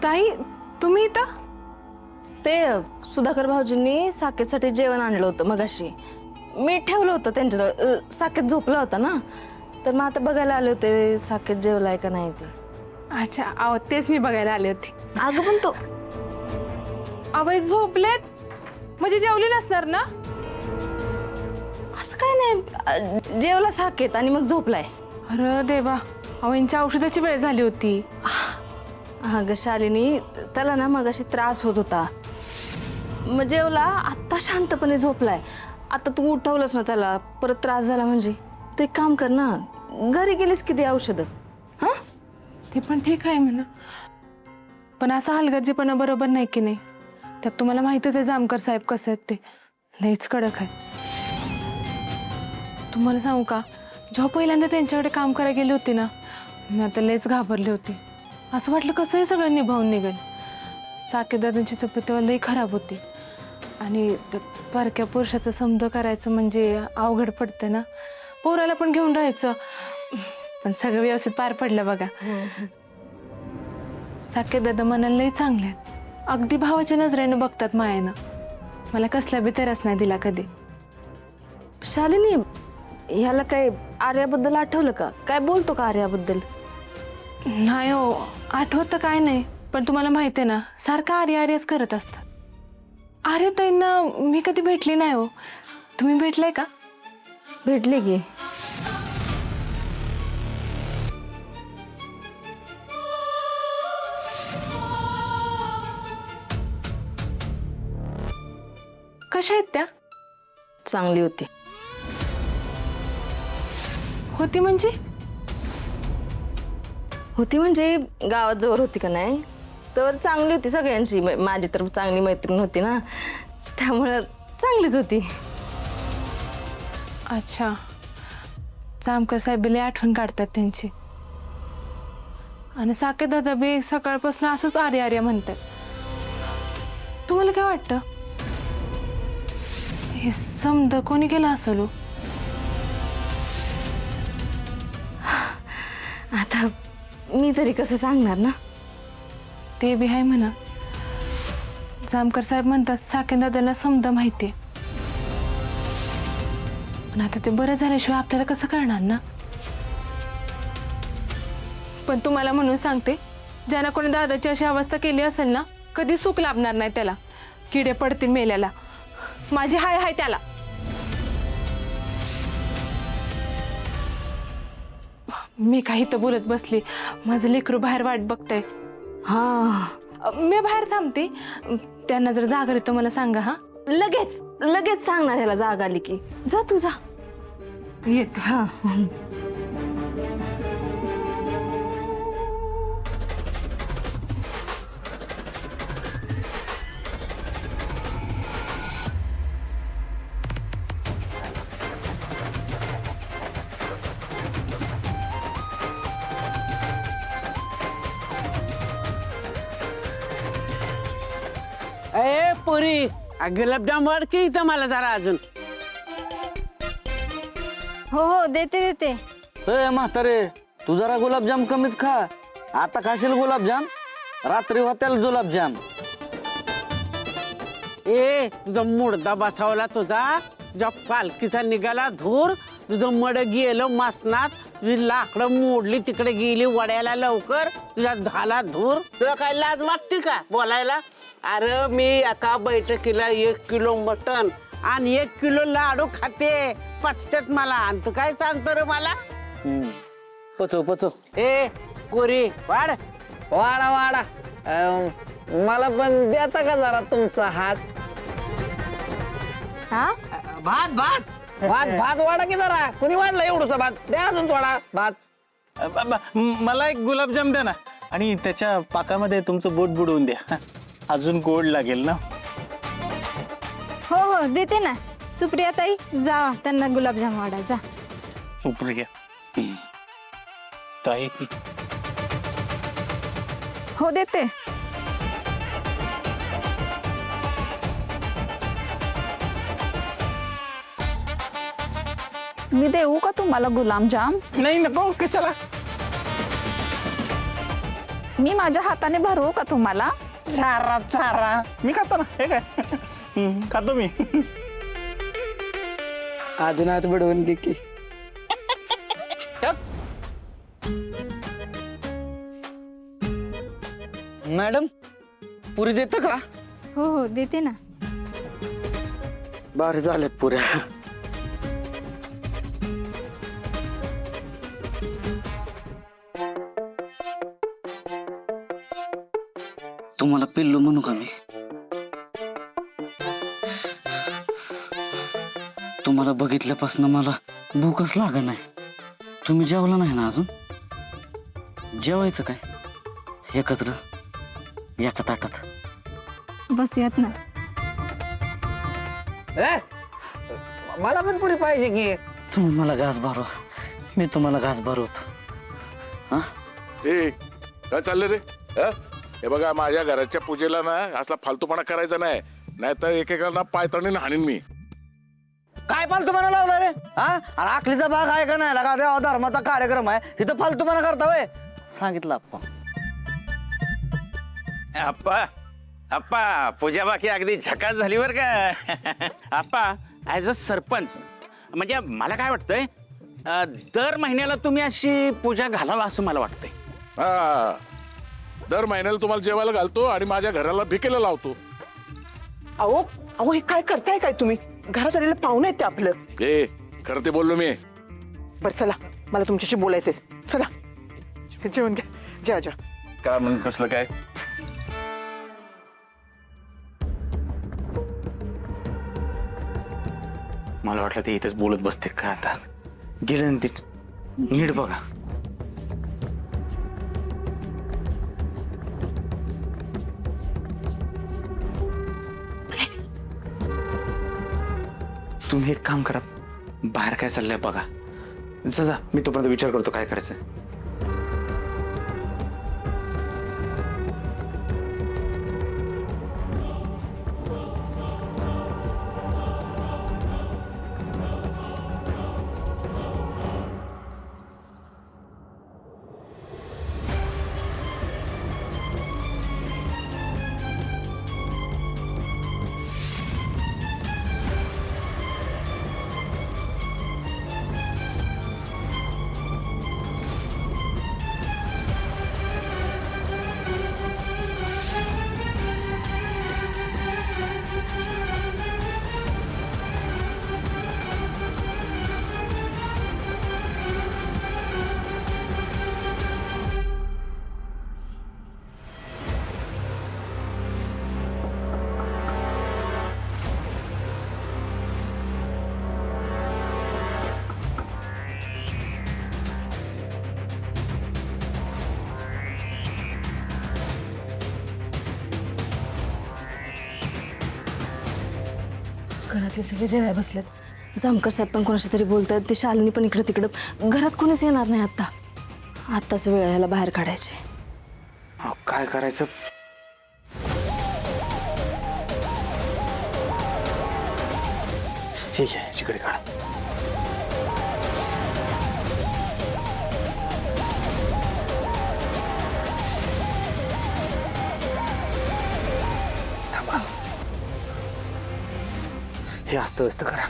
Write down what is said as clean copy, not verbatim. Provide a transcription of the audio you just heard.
ताई तुम्ही इथं? ते सुधाकर भाऊजींनी साकेतसाठी जेवण आणलं होतं मगाशी. मी ठेवलं होतं त्यांच्याजवळ. साकेत झोपला होता ना, तर मग आता बघायला आले होते साकेत जेवलाय का नाही ते. अच्छा, अहो तेच मी बघायला आले होते. अगं पण तो अवय झोपलेत म्हणजे जेवली नसणार ना? असं काय नाही, जेवला साकेत आणि मग झोपलाय. अरे देवा, अहो यांच्या औषधाची वेळ झाली होती. हा ग शालिनी, त्याला ना मगाशी त्रास होत होता. मग जेवला, आत्ता शांतपणे झोपलाय. आता तू उठवलंस ना त्याला, परत त्रास झाला म्हणजे. तू एक काम कर ना, घरी गेलीस किती औषधं. हा ते पण ठीक आहे म्हणा, पण असा हलगर्जीपणा बरोबर नाही की नाही. त्यात तुम्हाला माहितच आहे जामकर साहेब कसे आहेत, ते लईच कडक आहे. तुम्हाला सांगू का, जेव्हा पहिल्यांदा त्यांच्याकडे काम करायला गेली होती ना, मी आता लईच घाबरली होती. असं वाटलं कसंही सगळं निभावून निघेल. साकेदादांची तब्येत तेव्हा लई खराब होती आणि परक्या पुरुषाचा समज करायचं म्हणजे अवघड पडतं ना. पोराला पण घेऊन राहायचं, पण सगळं व्यवस्थित पार पडलं बघा. साकेदादा मनाला लई चांगले आहेत. अगदी भावाच्या नजरेनं बघतात मायेनं. मला कसला बी त्रास नाही दिला कधी. शालिनी, ह्याला काय आर्याबद्दल आठवलं का? काय बोलतो का आर्याबद्दल? नाही हो, आठवत तर काय नाही, पण तुम्हाला माहिती आहे ना, सारखं आर्य आर्यच करत असतात. आर्यताईंना मी कधी भेटली नाही हो. तुम्ही भेटलाय का? भेटले की. कशा आहेत त्या? चांगली होती. होती म्हणजे? होती म्हणजे गावात जवळ होती का नाही, तर चांगली होती सगळ्यांची. माझी तर चांगली मैत्रीण होती ना, त्यामुळं चांगलीच होती. अच्छा, जामकर साहेब लई आठवण काढतात त्यांची. आणि साकेदादा बी सकाळपासून असंच आर्य आर्य म्हणतात. तुम्हाला काय वाटतं, हे समज कोणी केलं असेल हो? आता मी तरी कसं सांगणार ना. ते बी आहे म्हणा. जामकर साहेब म्हणतात साकेदादाला समजा माहिती आहे, पण आता ते बरं झाल्याशिवाय आपल्याला कसं कळणार ना. पण तुम्हाला म्हणून सांगते, ज्यानं कोणी दादाची अशी अवस्था केली असेल ना, कधी सुख लाभणार नाही त्याला. किडे पडतील मेल्याला. माझी हाय हाय त्याला. मी काही तर बोलत बसली, माझं लेकरू बाहेर वाट बघतंय. हा, मी बाहेर थांबते, त्यांना जर जागा आली तर मला सांगा. हा, लगेच लगेच सांगणार ह्याला जाग आली की. जा तू जा. येत. हा. ए पुरी, गुलाबजाम वाढ की इथं मला जरा अजून. हो हो, देते देते. ए म्हातारे, तू जरा गुलाबजाम कमीच खा. आता खाशील गुलाबजाम, रात्री होतील गुलाबजाम. ए तुझा मुडदा बसावला, तुझ्या पालखीचा निघाला धूर. तुझं मड गेलं मसनात, तुझी लाकडं मोडली तिकडे गेली वड्याला. लवकर तुझ्या झाला धूर. तुला काय लाज वाटते का बोलायला? अरे मी एका बैठकीला 1 किलो मटण आणि 1 किलो लाडू खाते, पचतात मला. आणि तू काय सांगतो रे मला? पचो पचो. ए कोरी वाढ. वाडा वाडा. मला पण देता का जरा तुमचा हात? हा, भात भात भात भात वाढा की जरा. कुणी वाढला एवढूसा भात? द्या अजून थोडा भात. मला एक गुलाबजाम द्या ना, आणि त्याच्या पाकामध्ये तुमचं बोट बुडवून द्या. अजून गोड लागेल ना. हो हो, देते ना. सुप्रिया ताई, जा त्यांना गुलाबजाम वाढा जा. सुप्रिया ताई. हो देते. मी देऊ का तुम्हाला गुलाबजाम? नाही नको, कशाला. मी माझ्या हाताने भरवू का तुम्हाला? चारा चारा मी खातो ना, हे काय खातो मी. अजून आत बडवून दे की. मॅडम पुरी देतं का? हो हो देते ना. भारी झाल्यात पुऱ्या. तुम्हाला पिल्लू म्हणू का मी? तुम्हाला बघितल्यापासून मला भूकच लाग नाही. तुम्ही जेवला नाही ना अजून? जेवायचं काय एकत्र एका ताटात? बसूयात ना. मला पण पुरी पाहिजे की. तुम्ही मला घास भरवा, मी तुम्हाला घास भरवतो. हा ए काय चाललं रे? हा? हे बघा माझ्या घराच्या पूजेला ना असला फालतूपणा करायचा नाही, नाहीतर एकेकाला पायतणीने हाणीन मी. काय फालतूपणा लावला रे? हा आणि आखलीचा भाग आहे का नाही लगा? देवा धर्माचा कार्यक्रम आहे तिथं फालतूपणा करता वय? सांगितलं आपण. अप्पा अप्पा पूजा बाकी अगदी झकास झाली बरं का. अप्पा ॲज अ सरपंच म्हणजे मला काय वाटतंय, दर महिन्याला तुम्ही अशी पूजा घालावा असं मला वाटतंय. हा दर महिन्याला तुम्हाला जेवायला घालतो आणि माझ्या घराला भिकेला लावतो. अहो अहो हे काय करताय काय तुम्ही? घरात आलेलं पाहुणे आहेत ते आपलं. ए खरं ते बोललो मी. बरं चला, मला तुमच्याशी बोलायचंय. चला जेवण घ्या, जेवा जेवा. काय म्हणून कसलं काय? मला वाटलं ते इथेच बोलत बसते का आता. गेलं ते नीट बघा. तुम्ही एक काम करा, बाहेर काय चाललंय बघा. जा मी तोपर्यंत विचार करतो काय करायचं. घरातले सगळे जेवाय बसलेत. जामकर साहेब पण कोणाशी तरी बोलतायत. ते शालिनी पण इकडं तिकडं. घरात कोणीच येणार नाही आत्ता. आत्ताच वेळ ह्याला बाहेर काढायची. काय करायचं? ठीक आहे जिकडे काढा. हे अस्त व्यस्त करा.